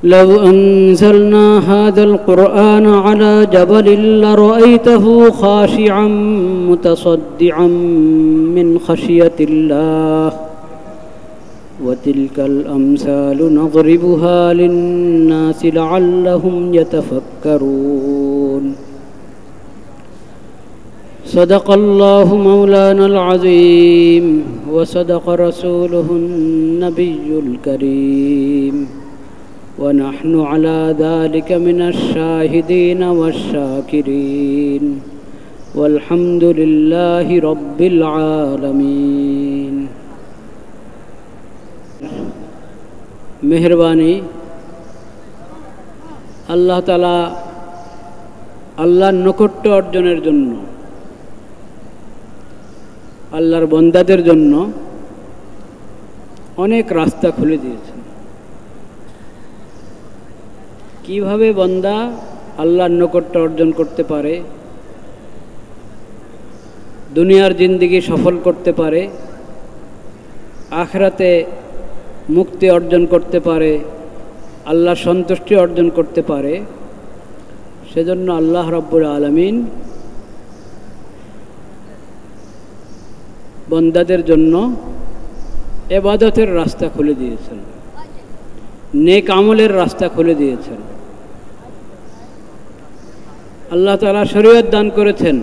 لو أنزلنا هذا القرآن على جبل لرأيته خاشعا متصدعا من خشية الله وتلك الأمثال نضربها للناس لعلهم يتفكرون صدق الله مولانا العظيم وصدق رسوله النبي الكريم ونحن على ذلك من الشاهدين والشاكرين والحمد لله رب العالمين मेहरबानी আল্লাহ তাআলা আল্লাহর নৈকট্য অর্জনের জন্য আল্লাহর বান্দাদের জন্য অনেক রাস্তা খুলে দিয়েছেন। কিভাবে বান্দা আল্লাহর নৈকট্য অর্জন করতে পারে, দুনিয়ার জিন্দেগি সফল করতে পারে, আখিরাতে মুক্তি অর্জন করতে পারে, আল্লাহর সন্তুষ্টি অর্জন করতে পারে, সেজন্য আল্লাহ রাব্বুল আলামিন বান্দাদের জন্য ইবাদতের রাস্তা খুলে দিয়েছেন, নেক আমলের রাস্তা খুলে দিয়েছেন। আল্লাহ তাআলা শরীয়ত দান করেছেন।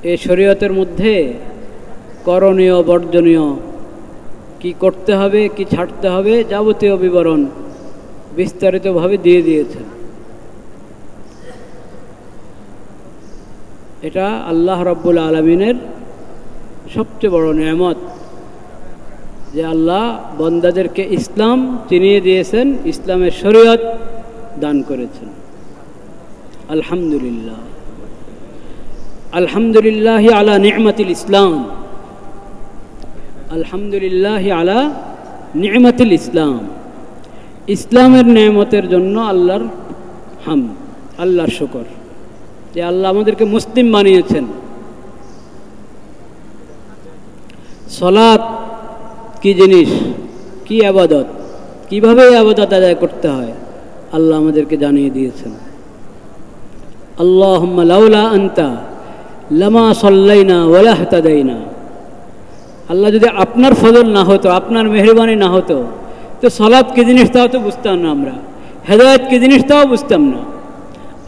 এই শরীয়তের মধ্যে করণীয় বর্জনীয়, কি করতে হবে কি ছাড়তে হবে, যাবতীয় বিবরণ বিস্তারিতভাবে দিয়ে দিয়েছেন। এটা আল্লাহ রাব্বুল আলামিনের সবচেয়ে বড় নেয়ামত যে আল্লাহ বান্দাদেরকে ইসলাম চিনিয়ে দিয়েছেন, ইসলামের শরীয়ত দান করেছেন। আলহামদুলিল্লাহ, আলহামদুলিল্লাহি আলা নি'মাতিল ইসলাম, আলহামদুলিল্লাহি আলা নি'মাতিল ইসলাম। ইসলামের নেয়ামতের জন্য আল্লাহর হামদ, আল্লাহর শুকর যে আল্লাহ আমাদেরকে মুসলিম বানিয়েছেন। সালাত কি জিনিস, কি ইবাদত, কিভাবে ইবাদত আদায় করতে হয় আল্লাহ আমাদেরকে জানিয়ে দিয়েছেন। আল্লাহুম্মা লাউলা আনতা লামা সাল্লাইনা ওয়ালা ইহতাদাইনা। আল্লাহ যদি আপনার ফজল না হতো, আপনার মেহরবানি না হতো, তো সালাত কি জিনিস তাও তো বুঝতাম না আমরা, হেদায়েত কি জিনিস তাও বুঝতাম না।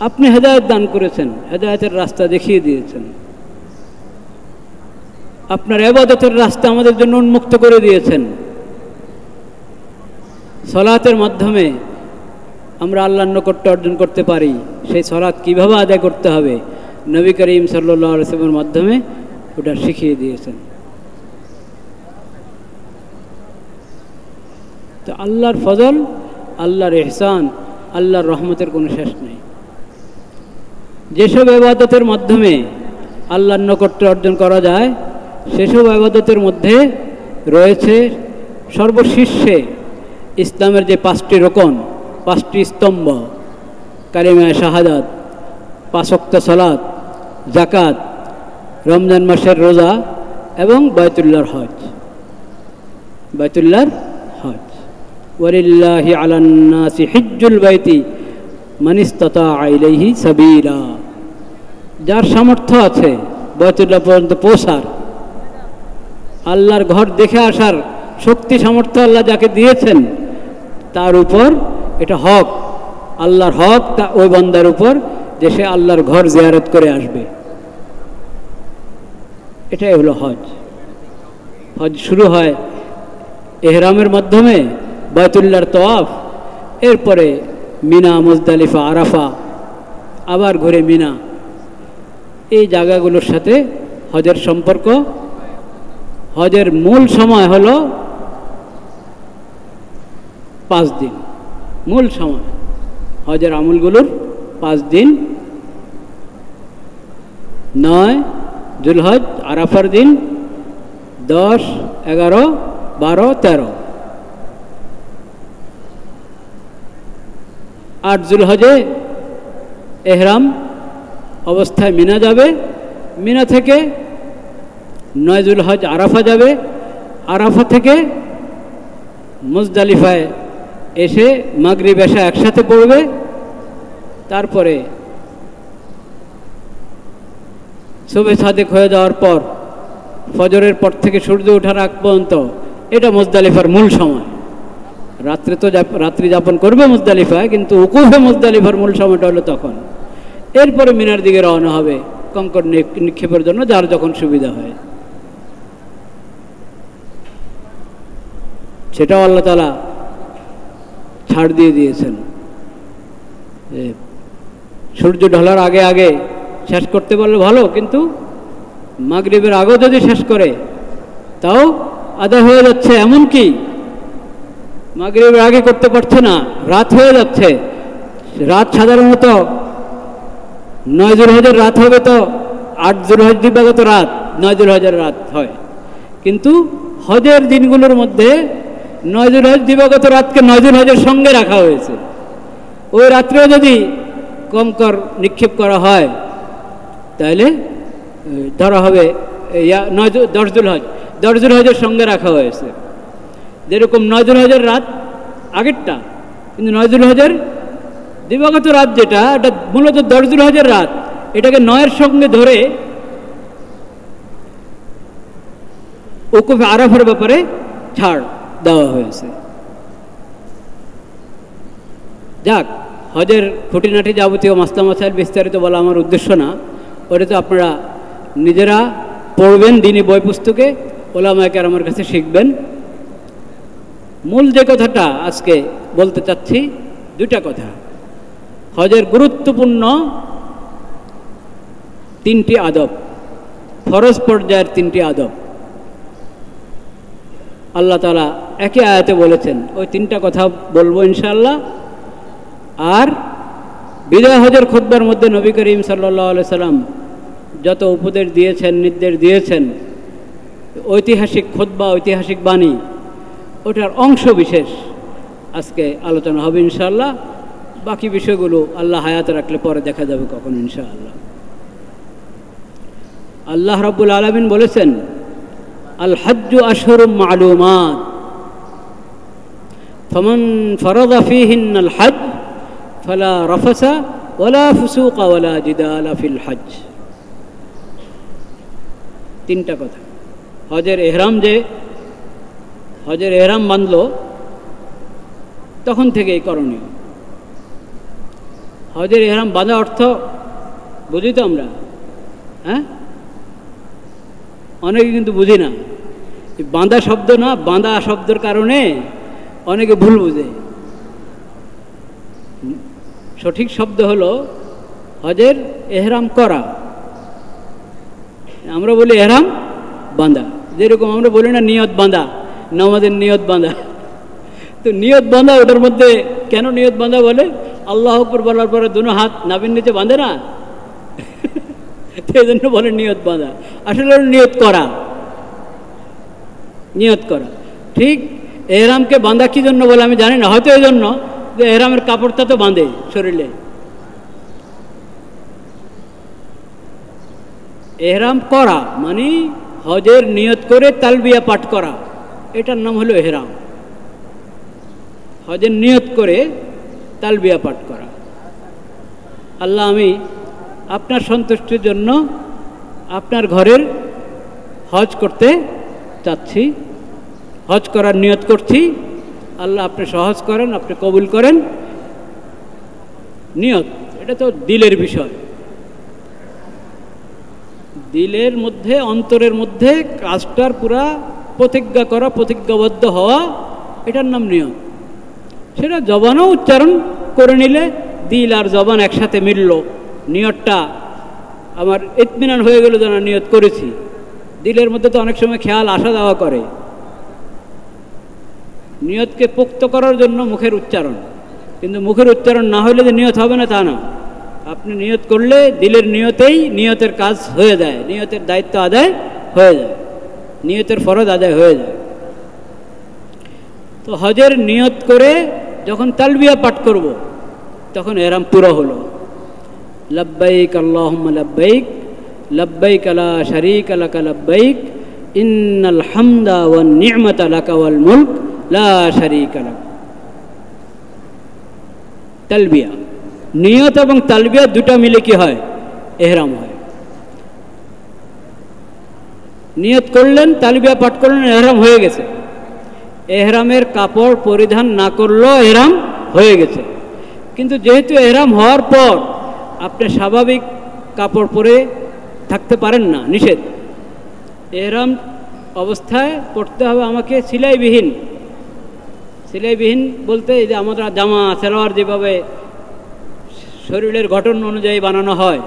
আপনি হেদায়েত দান করেছেন, হেদায়েতের রাস্তা দেখিয়ে দিয়েছেন, আপনার ইবাদতের রাস্তা আমাদের জন্য উন্মুক্ত করে দিয়েছেন। সালাতের মাধ্যমে আমরা আল্লাহর নৈকট্য অর্জন করতে পারি। সেই সালাত কিভাবে আদায় করতে হবে নবী করিম সাল্লাল্লাহু আলাইহি ওয়াসাল্লামের মাধ্যমে ওটা শিখিয়ে দিয়েছেন। তো আল্লাহর ফজল, আল্লাহর ইহসান, আল্লাহর রহমতের কোনো শেষ নেই। যেসব ইবাদতের মাধ্যমে আল্লাহর নৈকট্য অর্জন করা যায় সেসব ইবাদতের মধ্যে রয়েছে সর্বশীর্ষে ইসলামের যে 5টি রকন, 5টি স্তম্ভ, কালিমা শাহাদাত, 5 ওয়াক্ত সালাত, যাকাত, রমজান মাসের রোজা এবং বাইতুল্লাহর হজ। বাইতুল্লাহর হজ, ওয়ালিল্লাহি আলান নাসি হিজ্জুল বাইতি মান ইসতাতা ইলাইহি সাবিলা। যার সামর্থ্য আছে বাইতুল্লাহ পর্যন্ত পৌঁছার, আল্লাহর ঘর দেখে আসার শক্তি সামর্থ্য আল্লাহ যাকে দিয়েছেন, তার উপর এটা হক, আল্লাহর হক তা ওই বান্দার উপর যে সে আল্লাহর ঘর জিয়ারত করে আসবে। এটাই হলো হজ। হজ শুরু হয় ইহরামের মাধ্যমে, বাইতুল্লাহর তওয়াফ, এরপরে মিনা, মুজদালিফা, আরাফা, আবার ঘুরে মিনা। এই জায়গাগুলোর সাথে হজের সম্পর্ক। হজের মূল সময় হলো 5 দিন। মূল সময় হজের আমলগুলোর 5 দিন: 9 জুলহজ আরাফার দিন, 10, 11, 12, 13। 8 জুলহজে এহরাম অবস্থায় মিনা যাবে, মিনা থেকে 9 জুলহজ আরাফা যাবে, আরাফা থেকে মুজদালিফায় এসে মাগরিব এশা একসাথে পড়বে, তারপরে সুবহে সাদেক হয়ে যাওয়ার পর ফজরের পর থেকে সূর্য ওঠার আগ পর্যন্ত এটা মুজদালিফার মূল সময়। রাত্রে তো রাত্রি যাপন করবে মুজদালিফায়, কিন্তু উকুফে মুজদালিফার মূল সময়টা হলো তখন। এরপরে মিনার দিকে রওনা হবে কঙ্কর নিক্ষেপের জন্য, যার যখন সুবিধা হয়। সেটাও আল্লাহ তাআলা ছাড় দিয়ে দিয়েছেন। সূর্য ঢলার আগে আগে শেষ করতে পারলে ভালো, কিন্তু মাগরিবের আগেও যদি শেষ করে তাও আদায় হয়ে যাচ্ছে। এমনকি মাগরিবের আগে করতে পারছে না, রাত হয়ে যাচ্ছে। রাত সাধারণত 9 জিলহজের রাত হবে, তো 8 জিলহজ দিবাগত রাত 9 জিলহজের রাত হয়। কিন্তু হজের দিনগুলোর মধ্যে 9 জিলহজ দিবাগত রাতকে 9 জিলহজের সঙ্গে রাখা হয়েছে। ওই রাত্রেও যদি কঙ্কর নিক্ষেপ করা হয় তাহলে ধরা হবে 10 জিলহজ, 10 জিলহজের সঙ্গে রাখা হয়েছে। যেরকম 9 জিলহজের রাত আগেরটা, কিন্তু 9 জিলহজের দিবাগত রাত যেটা, এটা মূলত 10 জিলহজের রাত, এটাকে 9-এর সঙ্গে ধরে উকুফে আরাফার ব্যাপারে ছাড় দেওয়া হয়েছে। যাক, হজের খুঁটিনাটি যাবতীয় মাসলা মাসাইল বিস্তারিত বলা আমার উদ্দেশ্য না, ওটা তো আপনারা নিজেরা পড়বেন দিনী বই পুস্তকে, ওলামায়ে কেরামের কাছে শিখবেন। মূল যে কথাটা আজকে বলতে চাচ্ছি, দুইটা কথা। হজের গুরুত্বপূর্ণ 3টি আদব, ফরজ পর্যায়ের 3টি আদব আল্লাহ তাআলা একই আয়াতে বলেছেন। ওই 3টা কথা বলবো ইনশাআল্লাহ। আর বিদায় হজের খুতবার মধ্যে নবী করিম সাল্লাল্লাহু আলাইহি সাল্লাম যত উপদেশ দিয়েছেন, নির্দেশ দিয়েছেন, ঐতিহাসিক খুতবা, ঐতিহাসিক বাণী, ওটার অংশ বিশেষ আজকে আলোচনা হবে ইনশাআল্লাহ। বাকি বিষয়গুলো আল্লাহ হায়াত রাখলে পরে দেখা যাবে কখন ইনশাআল্লাহ। আল্লাহ রাব্বুল আলামিন বলেছেন, আল হজ্জু আশহুরুম মা'লুমাত ফামান ফারাদা ফীহিন্নাল হজ্জ ফালা রাফাসা ওয়ালা ফুসুকা ওয়ালা জিদালা ফিল হজ্জ। 3টা কথা। হজের এহরাম বাঁধলো তখন থেকেই করণীয়। হজের এহরাম বাঁধা অর্থ বুঝি তো আমরা, হ্যাঁ? অনেকে কিন্তু বুঝি না। বাঁধা শব্দ না, বাঁধা শব্দের কারণে অনেকে ভুল বুঝে। সঠিক শব্দ হলো হজের এহরাম করা। আমরা বলি এহরাম বাঁধা, যেরকম আমরা বলি না নিয়ত বাঁধা, নামাজের নিয়ত বাঁধা। তো নিয়ত বাঁধা, ওটার মধ্যে কেন নিয়ত বাঁধা বলে? আল্লাহু আকবার বলার পরে দুনো হাত নাভির নিচে বাঁধে না, সেই জন্য বলে নিয়ত বাঁধা। আসলে নিয়ত করা, নিয়ত করা। ঠিক এহরামকে বাঁধা কি জন্য বলে আমি জানি না, হয়তো এই জন্য যে এহরামের কাপড়টা তো বাঁধে শরীরে। এহরাম করা মানে হজের নিয়ত করে তালবিয়া পাঠ করা, এটার নাম হলো এহরাম। হজের নিয়ত করে তালবিয়া পাঠ করা। আল্লাহ, আমি আপনার সন্তুষ্টির জন্য আপনার ঘরের হজ করতে চাচ্ছি, হজ করার নিয়ত করছি। আল্লাহ আপনি সহজ করেন, আপনি কবুল করেন। নিয়ত এটা তো দিলের বিষয়। দিলের মধ্যে, অন্তরের মধ্যে কাজটার পুরা প্রতিজ্ঞা করা, প্রতিজ্ঞাবদ্ধ হওয়া, এটার নাম নিয়ত। সেটা জবানও উচ্চারণ করে নিলে, দিল আর জবান একসাথে মিলল, নিয়তটা আমার ইতমিনান হয়ে গেল যেন নিয়ত করেছি। দিলের মধ্যে তো অনেক সময় খেয়াল আসা যাওয়া করে। নিয়তকে পোক্ত করার জন্য মুখের উচ্চারণ, কিন্তু মুখের উচ্চারণ না হলে যে নিয়ত হবে না তা না। আপনি নিয়ত করলে দিলের নিয়তেই নিয়তের কাজ হয়ে যায়, নিয়তের দায়িত্ব আদায় হয়ে যায়, নিয়তের ফরজ আদায় হয়ে যায়। তো হজের নিয়ত করে যখন তালবিয়া পাঠ করব, তখন এহরাম পুরো হলো। লব্বাইক আল্লাহুম্মা লব্বাইক, লব্বাইক লা শারীকা লাকা লব্বাইক, ইন্নাল হামদা ওয়ান নি'মাতা লাকা ওয়াল মুলক লা শারীকা লাক। তালবিয়া। নিয়ত এবং তালবিয়া দুটা মিলে কি হয়? এহরাম হয়। নিয়ত করলেন, তালবিয়া পাঠ করলেন, এহরাম হয়ে গেছে। এহরামের কাপড় পরিধান না করলেও এহরাম হয়ে গেছে। কিন্তু যেহেতু এহরাম হওয়ার পর আপনি স্বাভাবিক কাপড় পরে থাকতে পারেন না, নিষেধ। এহরাম অবস্থায় পড়তে হবে আমাকে সিলাইবিহীন। সিলাইবিহীন বলতে এই যে আমরা জামা সালোয়ার যেভাবে শরীরের গঠন অনুযায়ী বানানো হয়,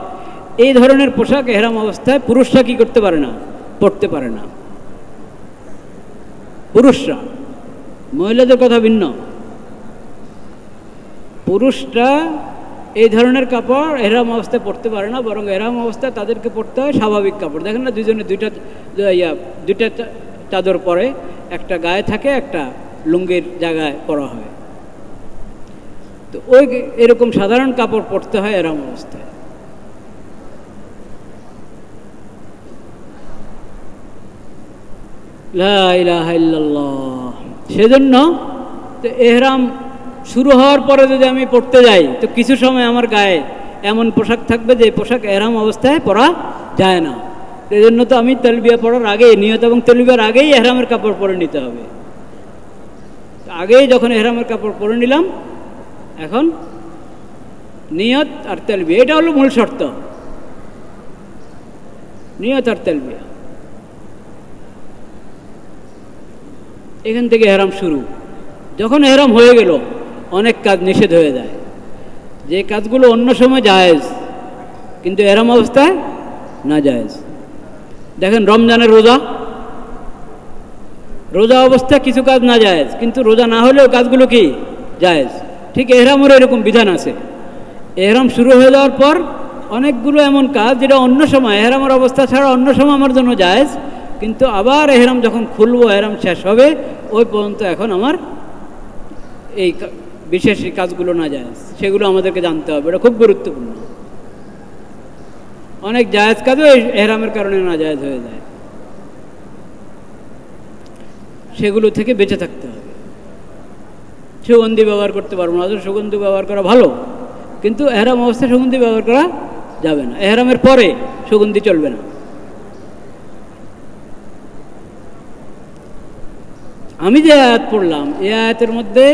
এই ধরনের পোশাক এহরাম অবস্থায় পুরুষরা কি করতে পারে না? পড়তে পারে না। পুরুষরা, মহিলাদের কথা ভিন্ন। পুরুষরা এই ধরনের কাপড় এহরাম অবস্থায় পড়তে পারে না, বরং এহরাম অবস্থায় তাদেরকে পড়তে হয় স্বাভাবিক কাপড়। দেখেন না, দুজনে দুইটা চাদর পরে, একটা গায়ে থাকে, একটা লুঙ্গির জায়গায় পরা হয়। তো ওই এরকম সাধারণ কাপড় পরতে হয় এহরাম অবস্থায়। লা ইলাহা ইল্লাল্লাহ। সেজন্য তো এহরাম শুরু হওয়ার পরে যদি আমি পড়তে যাই, তো কিছু সময় আমার গায়ে এমন পোশাক থাকবে যে পোশাক এহরাম অবস্থায় পরা যায় না। এই জন্য তো আমি তালবিয়া পড়ার আগেই, নিয়ত এবং তালবিয়ার আগেই এহরামের কাপড় পরে নিতে হবে। আগেই যখন এহরামের কাপড় পরে নিলাম, এখন নিয়ত আর তালবিয়া, এটা হলো মূল শর্ত। নিয়ত আর তালবিয়া, এখান থেকে এহরাম শুরু। যখন এহরাম হয়ে গেল, অনেক কাজ নিষেধ হয়ে যায়, যে কাজগুলো অন্য সময় জায়েজ কিন্তু এহরাম অবস্থায় না জায়েজ। দেখেন রমজানের রোজা, রোজা অবস্থায় কিছু কাজ না জায়েজ, কিন্তু রোজা না হলেও কাজগুলো কি জায়েজ। ঠিক এহরামের এরকম বিধান আছে। এহরাম শুরু হয়ে যাওয়ার পর অনেকগুলো এমন কাজ যেটা অন্য সময়, এহরামের অবস্থা ছাড়া অন্য সময় আমার জন্য জায়েজ, কিন্তু আবার এহরাম যখন খুলবো, এহরাম শেষ হবে, ওই পর্যন্ত এখন আমার এই বিশেষ কাজগুলো না জায়েজ। সেগুলো আমাদেরকে জানতে হবে, এটা খুব গুরুত্বপূর্ণ। অনেক জায়েজ কাজও এই এহরামের কারণে না জায়েজ হয়ে যায়, সেগুলো থেকে বেঁচে থাকতে হবে। সুগন্ধি ব্যবহার করতে পারবো না, সুগন্ধি ব্যবহার করা ভালো, কিন্তু এহরাম অবস্থায় সুগন্ধি ব্যবহার করা যাবে না। এহরামের পরে সুগন্ধি চলবে না। আমি যে আয়াত পড়লাম, এই আয়াতের মধ্যে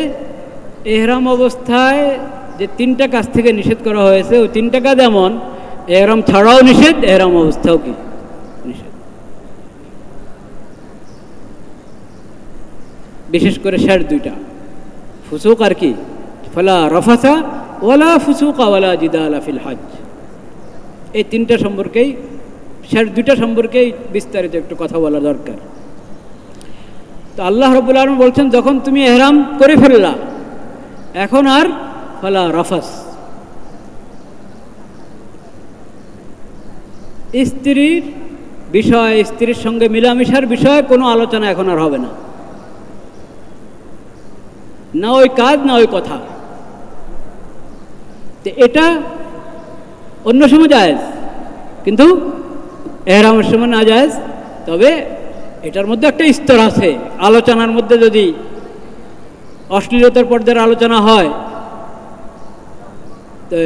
এহরাম অবস্থায় যে তিনটা কাজ থেকে নিষেধ করা হয়েছে, ওই তিনটা কাজ এমন, এহরাম ছাড়াও নিষেধ, এহরাম অবস্থাও কি নিষেধ। বিশেষ করে শেষ দুইটা, ফুসুক আর কি, ফালা রাফাসা ওয়ালা ফুসুকা ওয়ালা জিদালা ফিল হজ। এই তিনটা সম্পর্কেই, শেষ দুইটা সম্পর্কেই বিস্তারিত একটু কথা বলা দরকার। তো আল্লাহ রাব্বুল আলামিন বলছেন, যখন তুমি এহরাম করে ফেললা, এখন আর ফালা রাফাস, স্ত্রীর বিষয়, স্ত্রীর সঙ্গে মিলামিশার বিষয়ে কোনো আলোচনা এখন আর হবে না। না ওই কাজ, না ওই কথা। তো এটা অন্য সময় জায়েজ, কিন্তু এহরামের সময় না জায়েজ। তবে এটার মধ্যে একটা স্তর আছে। আলোচনার মধ্যে যদি অশ্লীলতার পর্যায়ের আলোচনা হয়, তো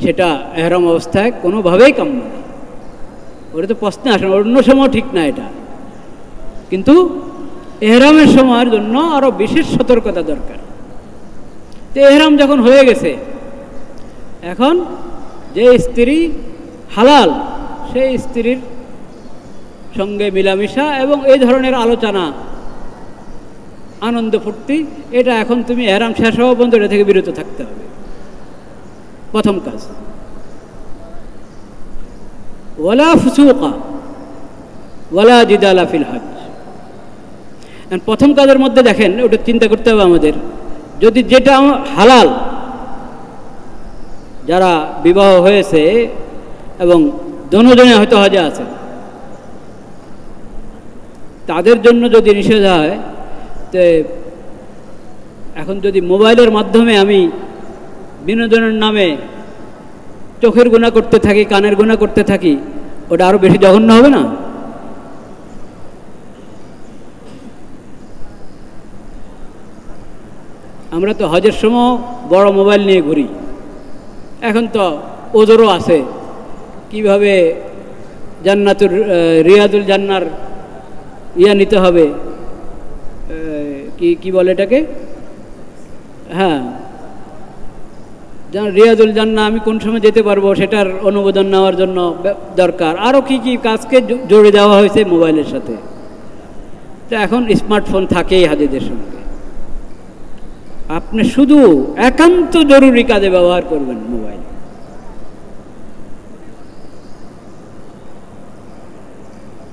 সেটা এহরাম অবস্থায় কোনোভাবেই কাম্য না। ওটা তো প্রশ্নে আসে না, অন্য সময় ঠিক না এটা। কিন্তু এহরামের সময়ের জন্য আরও বিশেষ সতর্কতা দরকার। তো এহরাম যখন হয়ে গেছে, এখন যে স্ত্রী হালাল, সেই স্ত্রীর সঙ্গে মিলামিশা এবং এই ধরনের আলোচনা, আনন্দ ফুর্তি, এটা এখন তুমি এহরাম শেষ হওয়া পর্যন্ত এটা থেকে বিরত থাকতে হবে। প্রথম কাজ। ওয়ালা ফুসুকা ওয়ালা জিদালা ফিল হজ। প্রথম কাজের মধ্যে দেখেন, ওটা চিন্তা করতে হবে আমাদের। যদি যেটা হালাল, যারা বিবাহ হয়েছে এবং দুজনে হয়তো হজে আছে, তাদের জন্য যদি নিষেধ হয়, তো এখন যদি মোবাইলের মাধ্যমে আমি বিনোদনের নামে চোখের গুনাহ করতে থাকি, কানের গুনাহ করতে থাকি, ওটা আরো বেশি জঘন্য হবে না? আমরা তো হজের সময় বড় মোবাইল নিয়ে ঘুরি, এখন তো ওজোরও আছে কিভাবে জান্নাতুর রিয়াদুল জান্নার নিতে হবে, কি বলে এটাকে, হ্যাঁ রিয়াদুল জান্নাহ আমি কোন সময় যেতে পারবো সেটার অনুমোদন নেওয়ার জন্য দরকার, আরও কি কি কাজকে জড়িয়ে দেওয়া হয়েছে মোবাইলের সাথে। তো এখন স্মার্টফোন থাকেই হাজিদের সঙ্গে, আপনি শুধু একান্ত জরুরি কাজে ব্যবহার করবেন মোবাইল।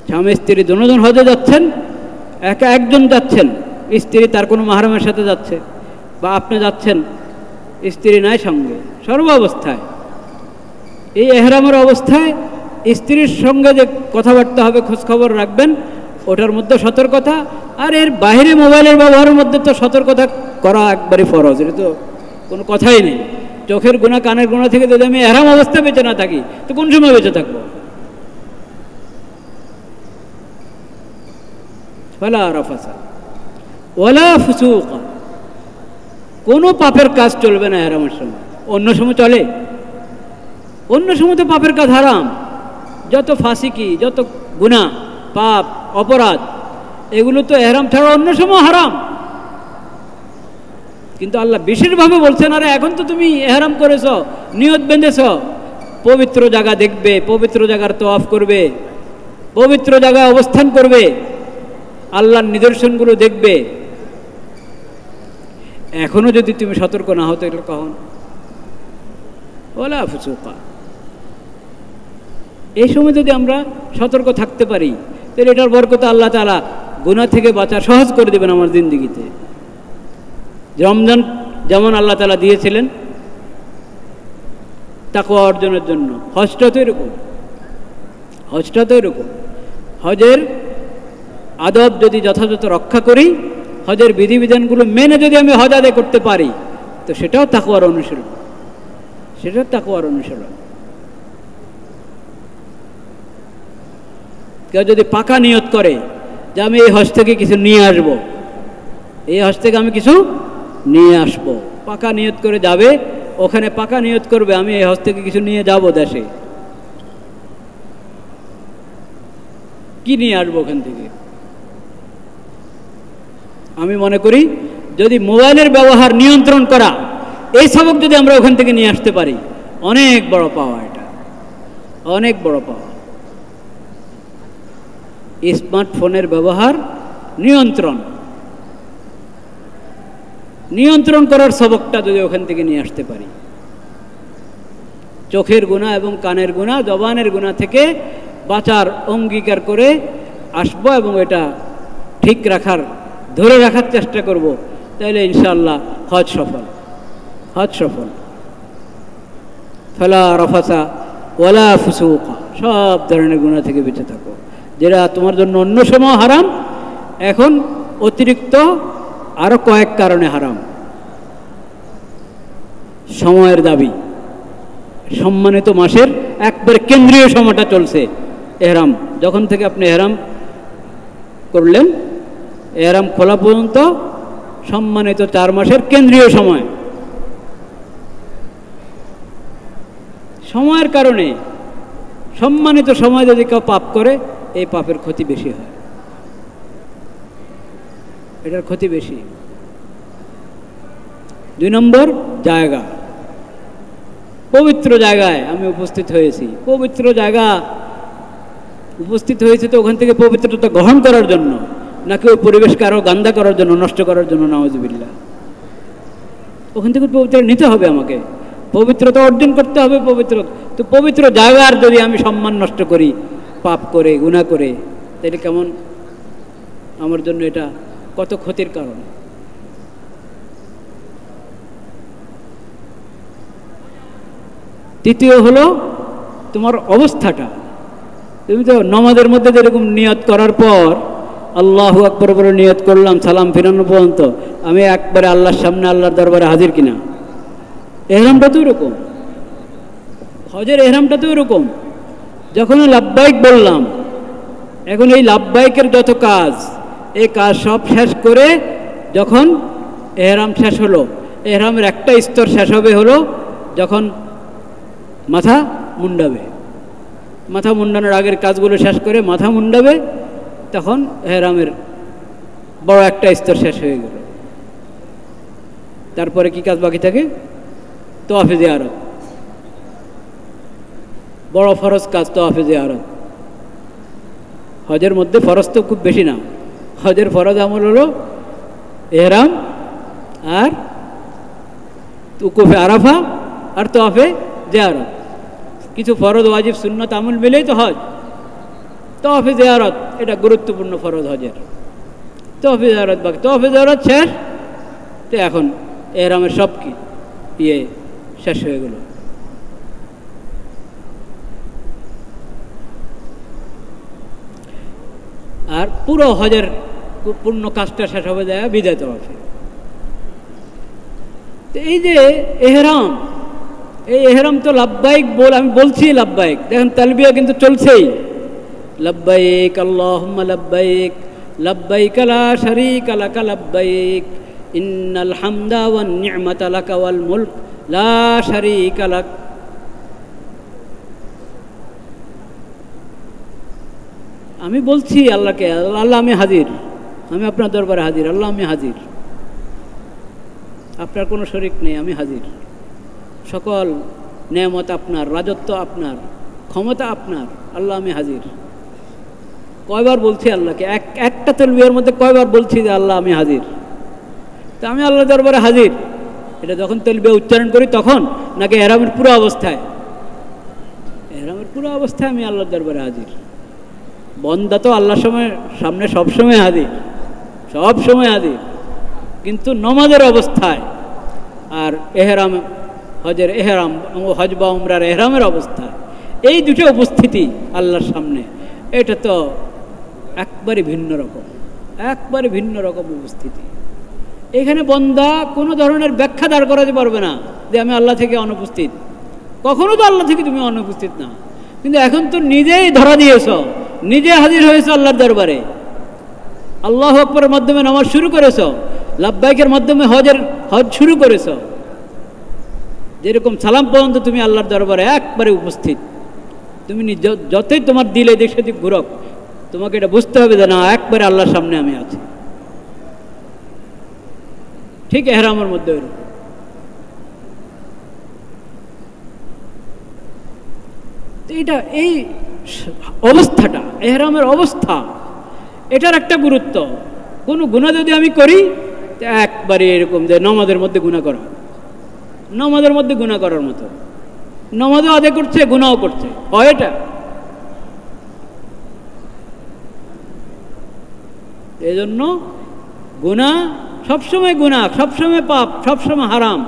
স্বামী স্ত্রী দুজন হজে যাচ্ছেন, একজন যাচ্ছেন, স্ত্রী তার কোনো মাহরামের সাথে যাচ্ছে, বা আপনি যাচ্ছেন স্ত্রী নাই সঙ্গে, সর্বাবস্থায় এই এহরামের অবস্থায় স্ত্রীর সঙ্গে যে কথাবার্তা হবে খোঁজখবর রাখবেন, ওটার মধ্যে সতর্কতা। আর এর বাইরে মোবাইলের ব্যবহারের মধ্যে তো সতর্কতা করা একবারই ফরজ, এটা তো কোনো কথাই নেই। চোখের গুণা কানের গুণা থেকে যদি আমি এহরাম অবস্থায় বেঁচে না থাকি তো কোন সময় বেঁচে থাকবো? ওয়ালা রাফাসা ওয়ালা ফুসুকা, কোনো পাপের কাজ চলবে না এহরামের সময়। অন্য সময় চলে? অন্য সময় তো পাপের কাজ হারাম, যত ফাসিকি, যত গুনাহ, পাপ, অপরাধ, এগুলো তো এহরাম ছাড়া অন্য সময় হারাম। কিন্তু আল্লাহ বিশেষভাবে বলছেন, আরে এখন তো তুমি এহরাম করেছ, নিয়ত বেঁধেছ, পবিত্র জায়গা দেখবে, পবিত্র জায়গার তওয়াফ করবে, পবিত্র জায়গায় অবস্থান করবে, আল্লাহর নিদর্শনগুলো দেখবে, এখনো যদি তুমি সতর্ক না হতো, এটা কখন? ওয়ালা ফুসুকা, এই সময় যদি আমরা সতর্ক থাকতে পারি তাহলে এটার বরকতে আল্লাহ তাআলা গুনাহ থেকে বাঁচা সহজ করে দেবেন আমার জিন্দেগিতে। রমজান যেমন আল্লাহ তাআলা দিয়েছিলেন তাকওয়া অর্জনের জন্য, হজটা তো এরকম, হজটা তো এরকম। হজের আদব যদি যথাযথ রক্ষা করি, হজের বিধিবিধানগুলো মেনে যদি আমি হজ আদায় করতে পারি, তো সেটাও তাকওয়ার অনুশীলন, সেটাও তাকওয়ার অনুশীলন। কেউ যদি পাকা নিয়ত করে যে আমি এই হজ থেকে কিছু নিয়ে আসবো, এই হজ থেকে আমি কিছু নিয়ে আসবো, পাকা নিয়ত করে যাবে, ওখানে পাকা নিয়ত করবে আমি এই হজ থেকে কিছু নিয়ে যাব দেশে, কি নিয়ে আসবো ওখান থেকে? আমি মনে করি যদি মোবাইলের ব্যবহার নিয়ন্ত্রণ করা, এই সবক যদি আমরা ওখান থেকে নিয়ে আসতে পারি, অনেক বড় পাওয়া, এটা অনেক বড় পাওয়া। স্মার্টফোনের ব্যবহার নিয়ন্ত্রণ করার সবকটা যদি ওখান থেকে নিয়ে আসতে পারি, চোখের গুনাহ এবং কানের গুনাহ, জবানের গুনাহ থেকে বাঁচার অঙ্গীকার করে আসবো এবং এটা ঠিক রাখার, ধরে রাখার চেষ্টা করব, তাহলে ইনশাআল্লাহ হজ সফল, হজ সফল। ফালা রাফাসা ওয়ালা ফুসুকা, সব ধরনের গুনাহ থেকে বেঁচে থাকো, যেটা তোমার জন্য অন্য সময় হারাম, এখন অতিরিক্ত আরো কয়েক কারণে হারাম। সময়ের দাবি, সম্মানিত মাসের একবারে কেন্দ্রীয় সময়টা চলছে এহরাম, যখন থেকে আপনি এহরাম করলেন, এহরাম খোলা পর্যন্ত সম্মানিত 4 মাসের কেন্দ্রীয় সময়, সময়ের কারণে সম্মানিত সময় যদি কেউ পাপ করে, এই পাপের ক্ষতি বেশি হয়, এটার ক্ষতি বেশি। 2 নম্বর জায়গা, পবিত্র জায়গায় আমি উপস্থিত হয়েছি, পবিত্র জায়গা উপস্থিত হয়েছে তো ওখান থেকে পবিত্রতা গ্রহণ করার জন্য, নাকি ওই পরিবেশকে আরো গান্দা করার জন্য, নষ্ট করার জন্য, নাউজুবিল্লাহ। ওখান থেকে পবিত্র নিতে হবে, আমাকে পবিত্রতা অর্জন করতে হবে, পবিত্রতা। তো পবিত্র জায়গার যদি আমি সম্মান নষ্ট করি, পাপ করে, গুনাহ করে, তাহলে কেমন আমার জন্য এটা কত ক্ষতির কারণ। তৃতীয় হলো তোমার অবস্থাটা, তুমি তো নামাজের মধ্যে যেরকম নিয়ত করার পর আল্লাহু আকবার বলে নিয়ত করলাম, সালাম ফিরানো পর্যন্ত আমি একবারে আল্লাহর সামনে, আল্লাহর দরবারে হাজির কিনা, এহরামটা তো এরকম, হজের এহরামটা তো এরকম। যখন লাব্বাইক বললাম, এখন এই লাব্বাইকের যত কাজ, এই কাজ সব শেষ করে যখন এহরাম শেষ হলো, এহরামের একটা স্তর শেষ হবে হলো যখন মাথা মুন্ডাবে, মাথা মুন্ডানোর আগের কাজগুলো শেষ করে মাথা মুন্ডাবে, তখন এহরামের বড় একটা স্তর শেষ হয়ে গেল। তারপরে কি কাজ বাকি থাকে? তওয়াফে জিয়ারত, বড় ফরজ কাজ তওয়াফে জিয়ারত। হজের মধ্যে ফরজ তো খুব বেশি না, হজের ফরজ আমল হলো এহরাম আর উকুফে আরাফা আর তওয়াফে জিয়ারত। কিছু ফরজ ওয়াজিব সুন্নাত আমল মিলেই তো হজ। তওয়াফে জিয়ারত এটা গুরুত্বপূর্ণ ফরজ হজের। তওয়াফে জিয়ারত বাকি, তওয়াফে জিয়ারত শেষ, তো এখন এহরামের সব কি শেষ হয়ে গেল। আর পুরো হজের পূর্ণ কাজটা শেষ হবে যায় বিদায় তওয়াফে। এই যে এহরাম, এই এহরাম তো লাব্বাইক আমি বলছি লাব্বাইক, দেখেন তালবিয়া কিন্তু চলছেই। লাব্বাইক আল্লাহুম্মা লাব্বাইক, লাব্বাইক লা শারীকা লাকা লাব্বাইক, ইন্নাল হামদা ওয়ান নি'মাতা লাকা ওয়াল মুলক লা শারীকা লাক। আমি বলছি আল্লাহকে, আল্লাহ আমি হাজির, আমি আপনার দরবারে হাজির, আল্লাহ আমি হাজির, আপনার কোনো শরীক নেই, আমি হাজির, সকল নেয়ামত আপনার, রাজত্ব আপনার, ক্ষমতা আপনার, আল্লাহ আমি হাজির। কয়বার বলছি আল্লাহকে? একটা তালবিয়ার মধ্যে কয়বার বলছি যে আল্লাহ আমি হাজির? তা আমি আল্লাহ দরবারে হাজির, এটা যখন তালবিয়া উচ্চারণ করি তখন, নাকি এহরামের পুরো অবস্থায়? এহরামের পুরো অবস্থায় আমি আল্লাহর দরবারে হাজির। বন্দা তো আল্লাহর সামনে সবসময় হাজির, সব সময় হাজির, কিন্তু নমাজের অবস্থায় আর এহরাম, হজের এহরাম, হজ বা উমরার এহরামের অবস্থায়, এই দুটো উপস্থিতি আল্লাহর সামনে, এটা তো একবারে ভিন্ন রকম, একবারে ভিন্ন রকম উপস্থিতি। এখানে বন্দা কোনো ধরনের ব্যাখ্যা দাঁড় করাতে পারবে না যে আমি আল্লাহ থেকে অনুপস্থিত। কখনো তো আল্লাহ থেকে তুমি অনুপস্থিত না, কিন্তু এখন তো নিজেই ধরা দিয়েছ, নিজে হাজির হয়েছ আল্লাহর দরবারে। আল্লাহু আকবারের মাধ্যমে নামাজ শুরু করেছ, লাব্বাইকের মাধ্যমে হজ শুরু করেছ। যেরকম সালাম পর্যন্ত তুমি আল্লাহর দরবারে একবারে উপস্থিত। তুমি যতই তোমার দিল এদিক সেদিক ঘুরক, তোমাকে এটা বুঝতে হবে যে না, একবারে আল্লাহর সামনে আমি আছি। ঠিক এহরামের মধ্যে এরকম। এটা এই অবস্থাটা, এহরামের অবস্থা, এটার একটা গুরুত্ব। কোনো গুনাহ যদি আমি করি, একবারে এরকম যে নামাজের মধ্যে গুনাহ করা, নামাজের মধ্যে গুনাহ করার মতো, নামাজও আদায় করছে, গুনাহও করছে, হয় এটা? এই জন্য গুনাহ সবসময় গুনাহ, সবসময় পাপ, সবসময় হারাম।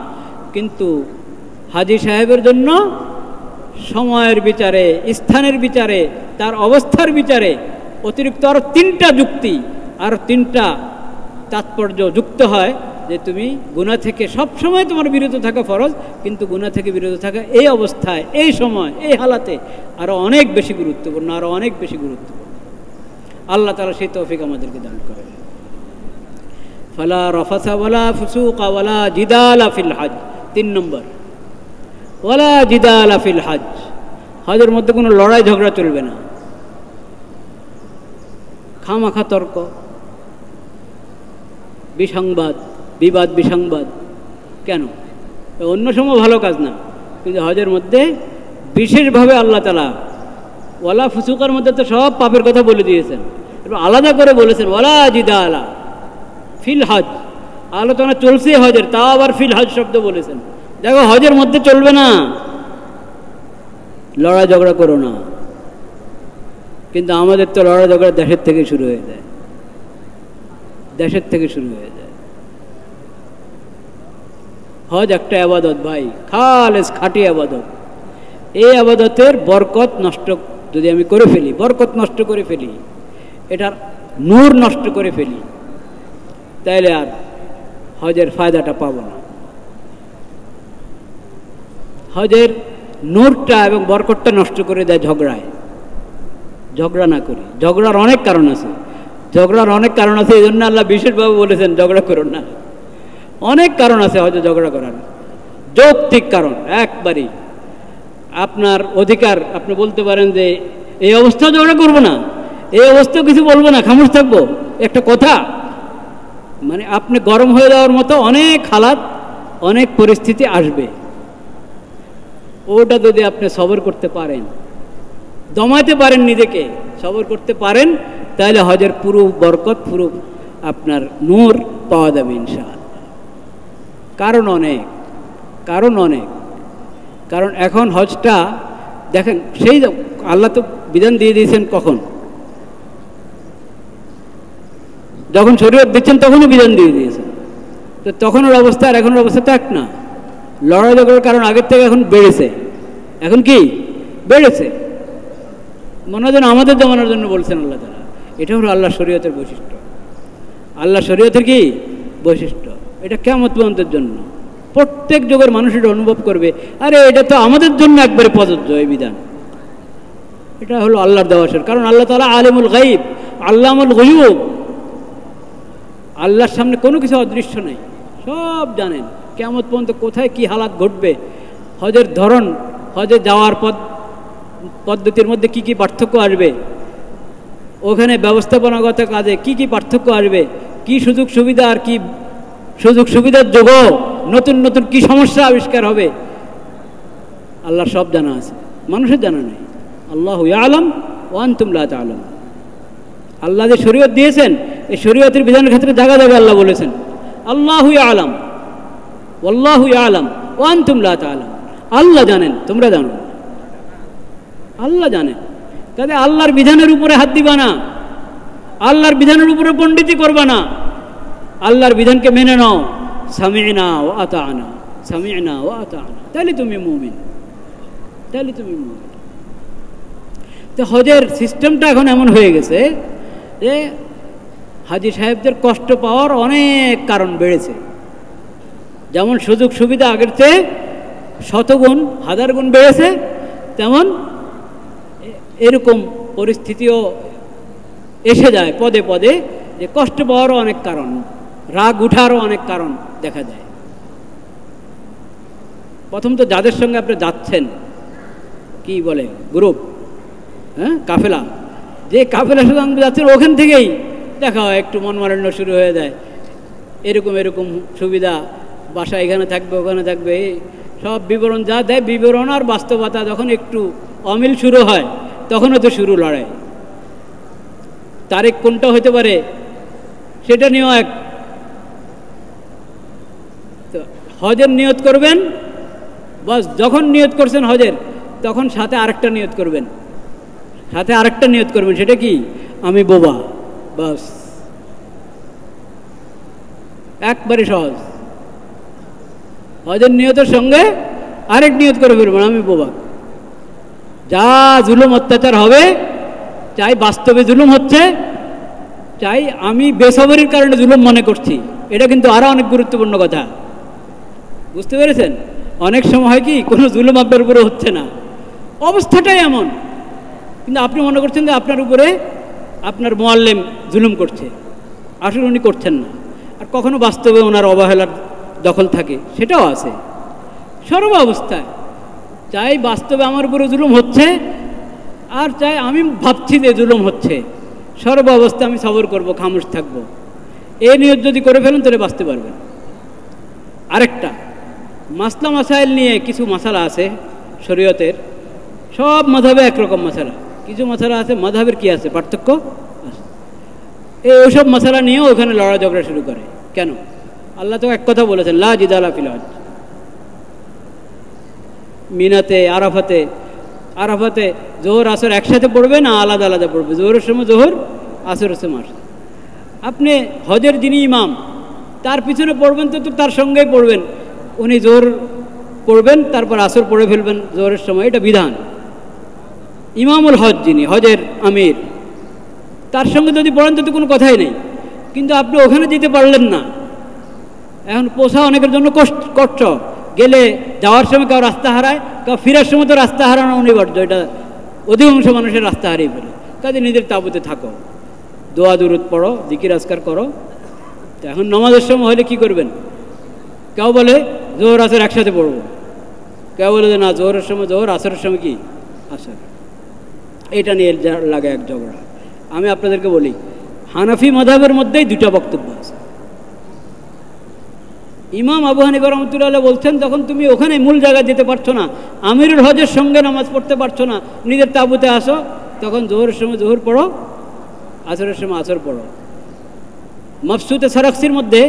কিন্তু হাজী সাহেবের জন্য সময়ের বিচারে, স্থানের বিচারে, তার অবস্থার বিচারে অতিরিক্ত আরো 3টা যুক্তি, আর 3টা তাৎপর্য যুক্ত হয় যে তুমি গুনাহ থেকে সবসময় তোমার বিরত থাকা ফরজ, কিন্তু গুনাহ থেকে বিরত থাকা এই অবস্থায়, এই সময়, এই হালাতে আরো অনেক বেশি গুরুত্বপূর্ণ, আরো অনেক বেশি গুরুত্বপূর্ণ। আল্লাহ তাআলা সেই তৌফিক আমাদেরকে দান করেন। ফালা রাফাসা ওয়ালা ফুসুকা ওয়ালা জিদালা ফিল হজ। 3 নম্বর, ওয়ালা জিদালা ফিল হজ। হজের মধ্যে কোনো লড়াই ঝগড়া চলবে না, খামাখা তর্ক, বিসংবাদ, বিবাদ বিসংবাদ। কেন? অন্য সময় ভালো কাজ না, কিন্তু হজের মধ্যে বিশেষভাবে আল্লাহ তাআলা ওয়ালা ফুসুকার মধ্যে তো সব পাপের কথা বলে দিয়েছেন, আলাদা করে বলেছেন ওয়ালা জিদালা ফিল হজ। আলোচনা চলছে হজের, তাও আবার ফিল হজ শব্দ বলেছেন। দেখো, হজের মধ্যে চলবে না, লড়াই ঝগড়া করো না। কিন্তু আমাদের তো লড়াই ঝগড়া দেশের থেকে শুরু হয়ে যায়, দেশের থেকে শুরু হয়ে যায়। হজ একটা আবাদত ভাই, খালেস খাঁটি আবাদত। এই আবাদতের বরকত নষ্ট যদি আমি করে ফেলি, বরকত নষ্ট করে ফেলি, এটার নূর নষ্ট করে ফেলি, তাইলে আর হজের ফায়দাটা পাবো না। হজের নূরটা এবং বরকতটা নষ্ট করে দেয় ঝগড়ায়। ঝগড়া না করি, ঝগড়ার অনেক কারণ আছে, ঝগড়ার অনেক কারণ আছে, এই জন্য আল্লাহ বিশেষভাবে বলেছেন ঝগড়া করো না। অনেক কারণ আছে হজে ঝগড়া করার, যৌক্তিক কারণ একবারই। আপনার অধিকার, আপনি বলতে পারেন যে এই অবস্থাও ঝগড়া করবো না, এই অবস্থাও কিছু বলবো না, খামোশ থাকবো, একটা কথা। মানে আপনি গরম হয়ে যাওয়ার মতো অনেক হালাত, অনেক পরিস্থিতি আসবে। ওটা যদি আপনি সবর করতে পারেন, দমাতে পারেন, নিজেকে সবর করতে পারেন, তাহলে হজের পুরো বরকত, পুরো আপনার নূর পাওয়া যাবে ইনশাআল্লাহ। কারণ অনেক, কারণ অনেক। কারণ এখন হজটা দেখেন, সেই আল্লাহ তো বিধান দিয়ে দিয়েছেন কখন? যখন শরীয়ত দিচ্ছেন তখনই বিধান দিয়ে দিয়েছেন। তো তখনের অবস্থা আর এখনের অবস্থা তো এক না। লড়াই ঝগড়ার কারণ আগের থেকে এখন বেড়েছে। এখন কি বেড়েছে? মনে হয় যেন আমাদের জমানোর জন্য বলছেন আল্লাহ তাআলা। এটা হলো আল্লাহ শরীয়তের বৈশিষ্ট্য। আল্লাহ শরীয়তের কি বৈশিষ্ট্য? এটা কিয়ামত পর্যন্তের জন্য প্রত্যেক যুগের মানুষ এটা অনুভব করবে, আরে এটা তো আমাদের জন্য একবারে প্রযোজ্য এই বিধান। এটা হলো আল্লাহর দেওয়া। কারণ আল্লাহ তাআলা আলিমুল গায়ব, আল্লামুল গুয়ুব। আল্লাহর সামনে কোনো কিছু অদৃশ্য নেই, সব জানেন। কিয়ামত পর্যন্ত কোথায় কি হালাত ঘটবে, হজের ধরন, হজে যাওয়ার পদ্ধতির মধ্যে কি কি পার্থক্য আসবে, ওখানে ব্যবস্থাপনাগত কাজে কি কি পার্থক্য আসবে, কি সুযোগ সুবিধা আর কি সুযোগ সুবিধার যোগ, নতুন নতুন কি সমস্যা আবিষ্কার হবে, আল্লাহর সব জানা আছে, মানুষের জানা নেই। আল্লাহু ইয়ালাম ওয়া আনতুম লা তা'লামুন। আল্লাহ যে শরীয়ত দিয়েছেন, এই শরীয়তের বিধানের ক্ষেত্রে জায়গা জায়গা আল্লাহ বলেছেন আল্লাহু ইয়ালাম ওয়াল্লাহু ইয়ালাম ওয়া আনতুম লা তা'লামুন। আল্লাহ জানেন, তোমরা জানো। আল্লাহ জানেন, তাহলে আল্লাহর বিধানের উপরে হাত দিবা না, আল্লাহর বিধানের উপরে পণ্ডিতি করবা না, আল্লাহর বিধানকে মেনে নাও। সামি'না ওয়া আতা'না, সামি'না ওয়া আতা'না, তাহলে তুমি মুমিন, তাহলে তুমি মুমিন। তো হজের সিস্টেমটা এখন এমন হয়ে গেছে যে হাজী সাহেবদের কষ্ট পাওয়ার অনেক কারণ বেড়েছে। যেমন সুযোগ সুবিধা আগের চেয়ে শতগুণ, হাজার গুণ বেড়েছে, তেমন এরকম পরিস্থিতিও এসে যায় পদে পদে যে কষ্ট পাওয়ারও অনেক কারণ, রাগ উঠারও অনেক কারণ দেখা যায়। প্রথম তো যাদের সঙ্গে আপনি যাচ্ছেন, কি বলে গ্রুপ, হ্যাঁ কাফেলা, যে কাফেলার সঙ্গে যাচ্ছেন ওখান থেকেই দেখা হয় একটু মনমালিন্য শুরু হয়ে যায়। এরকম এরকম সুবিধা, বাসা এখানে থাকবে ওখানে থাকবে, সব বিবরণ যা দেয়, বিবরণ আর বাস্তবতা যখন একটু অমিল শুরু হয় তখনও তো শুরু লড়াই। তারিখ কোনটা হতে পারে সেটা নিয়েও এক। তো হজের নিয়ত করবেন, বাস যখন নিয়ত করছেন হজের, তখন সাথে আরেকটা নিয়ত করবেন, সাথে আরেকটা নিয়ত করবেন। সেটা কি? আমি বোবা, বাস একবারে সহজ। হজের নিয়তের সঙ্গে আরেক নিয়ত করে ফেলবেন, আমি বোবা। যা জুলুম অত্যাচার হবে, চাই বাস্তবে জুলুম হচ্ছে, চাই আমি বেসবরির কারণে জুলুম মনে করছি, এটা কিন্তু আরো অনেক গুরুত্বপূর্ণ কথা। বুঝতে পেরেছেন? অনেক সময় হয় কি, কোনো জুলুম আপনার উপরে হচ্ছে না, অবস্থাটাই এমন, কিন্তু আপনি মনে করছেন যে আপনার উপরে আপনার মুআল্লিম জুলুম করছে, আসলে উনি করছেন না। আর কখনো বাস্তবে ওনার অবহেলার দখল থাকে, সেটাও আছে। সর্ব অবস্থায় চাই বাস্তবে আমার উপরে জুলুম হচ্ছে, আর চাই আমি ভাবছি যে জুলুম হচ্ছে, সর্ব অবস্থা আমি সবর করব, খামোশ থাকব। এই নিয়ত যদি করে ফেলেন তাহলে বাঁচতে পারবেন। আরেকটা মাসলা মাসাইল নিয়ে কিছু মাসালা আছে শরীয়তের, সব মাযহাবে একরকম মাসালা, কিছু মাসালা আছে মাযহাবের কি আছে পার্থক্য আছে। ওইসব মাসালা নিয়েও ওখানে লড়া ঝগড়া শুরু করে। কেন? আল্লাহ তো এক কথা বলেছেন, লা জিদালা ফিল হজ। মিনাতে, আরাফাতে, আরাফাতে জোহর আসর একসাথে পড়বে না আলাদা আলাদা পড়বে? জোহরের সময় জোহর, আসরের সময় আসর। আপনি হজের যিনি ইমাম, তার পিছনে পড়বেন তো তার সঙ্গেই পড়বেন, উনি জোহর পড়বেন তারপর আসর পড়ে ফেলবেন জোহরের সময়, এটা বিধান। ইমামুল হজ যিনি, হজের আমির, তার সঙ্গে যদি পড়েন তো কোনো কথাই নেই। কিন্তু আপনি ওখানে যেতে পারলেন না, এখন পোষা অনেকের জন্য কষ্ট, গেলে যাওয়ার সময় কেউ রাস্তা হারায়, কেউ ফেরার সময় তো রাস্তা হারানো অনিবার্য, এটা অধিকাংশ মানুষের রাস্তা হারিয়ে ফেলে। কাজে নিজের তাবুতে থাকো, দোয়া দুরুদ পড়ো, জিকির আজকার করো। তো এখন নামাজের সময় হলে কি করবেন? কেউ বলে জোহর আসর একসাথে পড়বো, কেউ বলে যে না জোহরের সময় জোহর, আসরের সময় কি আসর। এটা নিয়ে লাগে এক ঝগড়া। আমি আপনাদেরকে বলি, হানাফি মাযহাবের মধ্যেই দুটা বক্তব্য আছে। ইমাম আবু হানিফা রাহমাতুল্লাহ বলছেন, যখন তুমি ওখানে মূল জায়গায় যেতে পারছো না, আমিরুল হজের সঙ্গে নামাজ পড়তে পারছো না, নিজের তাঁবুতে আসো, তখন জোহরের সময় জোহর পড়ো, আসরের সময় আসর পড়ো। মবসুতে সারাকসির মধ্যে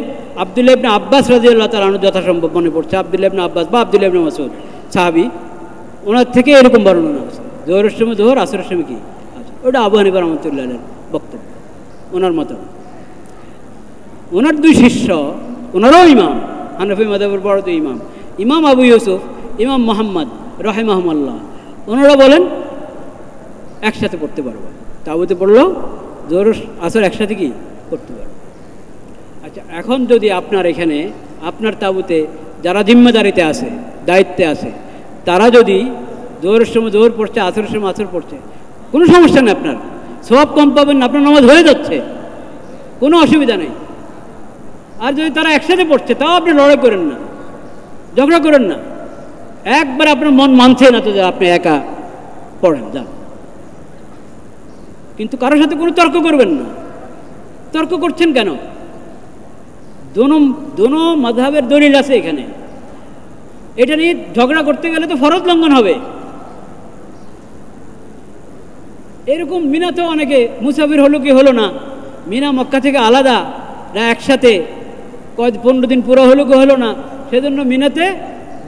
আব্দুল্লাহ ইবনে আব্বাস রাদিয়াল্লাহু তাআলা আনহু, যথাসম্ভব মনে পড়ছে আব্দুল্লাহ ইবনে আব্বাস বা আব্দুল্লাহ ইবনে মাসউদ সাহাবী, ওনার থেকে এরকম বর্ণনা আছে, জোহরের সময় জোহর, আসরের সময় কি আসর। ওটা আবু হানিফা রাহমাতুল্লাহর বক্তব্য, ওনার মত। ওনার দুই শিষ্য, ওনারও ইমাম, হানাফি মাযহাবের বড় দুই ইমাম, ইমাম আবু ইউসুফ, ইমাম মুহাম্মদ রাহিমাহুল্লাহ, ওনারা বলেন একসাথে পড়তে পারবো, তাবুতে পড়লো জোহর আসর একসাথে কি করতে পারবো। আচ্ছা, এখন যদি আপনার এখানে আপনার তাবুতে যারা জিম্মেদারিতে আছে, দায়িত্বে আছে, তারা যদি জোহরের সময় জোহর পড়ছে, আসরের সময় আসর পড়ছে, কোনো সমস্যা নেই, আপনার সওয়াব কম পাবেন না, আপনার নামাজ হয়ে যাচ্ছে, কোনো অসুবিধা নেই। আর যদি তারা একসাথে পড়ছে, তাও আপনি লড়াই করেন না, ঝগড়া করেন না, একবার আপনার মন মানছে না তো যে আপনি একা পড়েন, যান। কিন্তু কারোর সাথে কোনো তর্ক করবেন না। তর্ক করছেন কেন? দোনো মাযহাবের দলিল আছে এখানে। এটা নিয়ে ঝগড়া করতে গেলে তো ফরজ লঙ্ঘন হবে। এরকম মিনাতেও অনেকে মুসাফির হলো কি হলো না, মিনা মক্কা থেকে আলাদা, একসাথে 15 দিন পুরো হলো কি হলো না, সেজন্য মিনাতে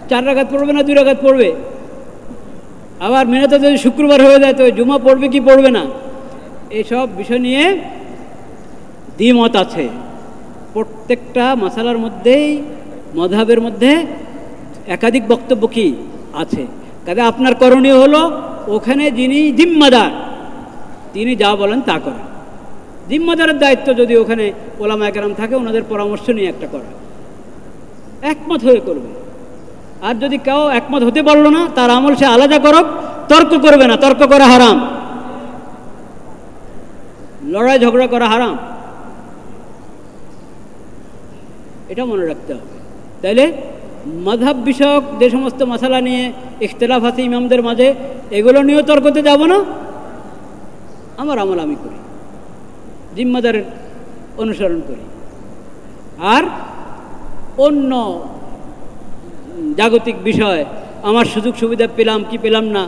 4 রাকাত পড়বে না 2 রাকাত পড়বে। আবার মিনাতে যদি শুক্রবার হয়ে যায় তো জুমা পড়বে কি পড়বে না, এইসব বিষয় নিয়ে দ্বিমত আছে। প্রত্যেকটা মাসালার মধ্যেই মাযহাবের মধ্যে একাধিক বক্তব্য কি আছে। কাজে আপনার করণীয় হলো, ওখানে যিনি জিম্মাদার তিনি যা বলেন তা করেন। জিম্মাদারের দায়িত্ব যদি ওখানে ওলামায়ে কেরাম থাকে, ওনাদের পরামর্শ নিয়ে একটা করা, একমত হয়ে করবে। আর যদি কেউ একমত হতে পারলো না, তার আমল সে আলাদা করুক, তর্ক করবে না, তর্ক করা হারাম, লড়াই ঝগড়া করা হারাম, এটা মনে রাখতে হবে। তাইলে মাযহাব বিষয়ক যে সমস্ত মাসালা নিয়ে ইখতিলাফ আছে ইমামদের মাঝে, এগুলো নিয়েও তর্কতে যাব না, আমার আমল আমি করি, জিম্মাদারের অনুসরণ করি। আর অন্য জাগতিক বিষয়, আমার সুযোগ সুবিধা পেলাম কি পেলাম না,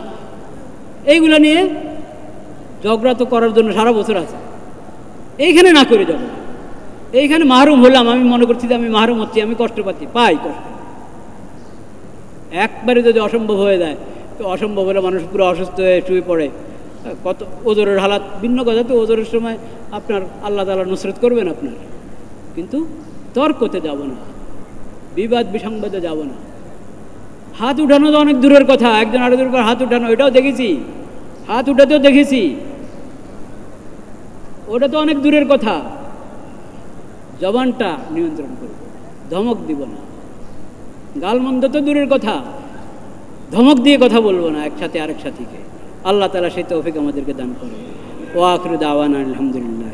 এইগুলো নিয়ে ঝগড়া তো করার জন্য সারা বছর আছে, এইখানে না করে যাব। এইখানে মাহরুম হলাম, আমি মনে করছি যে আমি মাহরুম হচ্ছি, আমি কষ্ট পাচ্ছি, পাই কষ্ট। একবারে যদি অসম্ভব হয়ে যায়, তো অসম্ভব হলে মানুষ পুরো অসুস্থ হয়ে শুয়ে পড়ে, কত ওজরের হালাত ভিন্ন কথা। তো ওজরের সময় আপনার আল্লাহ তাআলা নুসরত করবেন আপনার, কিন্তু তর্কতে যাব না, বিবাদ বিসংবাদে যাব না। হাত উঠানো তো অনেক দূরের কথা, একজন আরেকজনের উপর হাত উঠানো, এটাও দেখেছি, হাত উঠাতেও দেখেছি, ওটা তো অনেক দূরের কথা। জবানটা নিয়ন্ত্রণ করব, ধমক দিব না, গালমন্দ তো দূরের কথা, ধমক দিয়ে কথা বলবো না একসাথে আরেক সাথীকে। আল্লাহ তাআলা সেই তৌফিক আমাদেরকে দান করে। ওয়া আখিরু দাওয়ানা আলহামদুলিল্লাহ।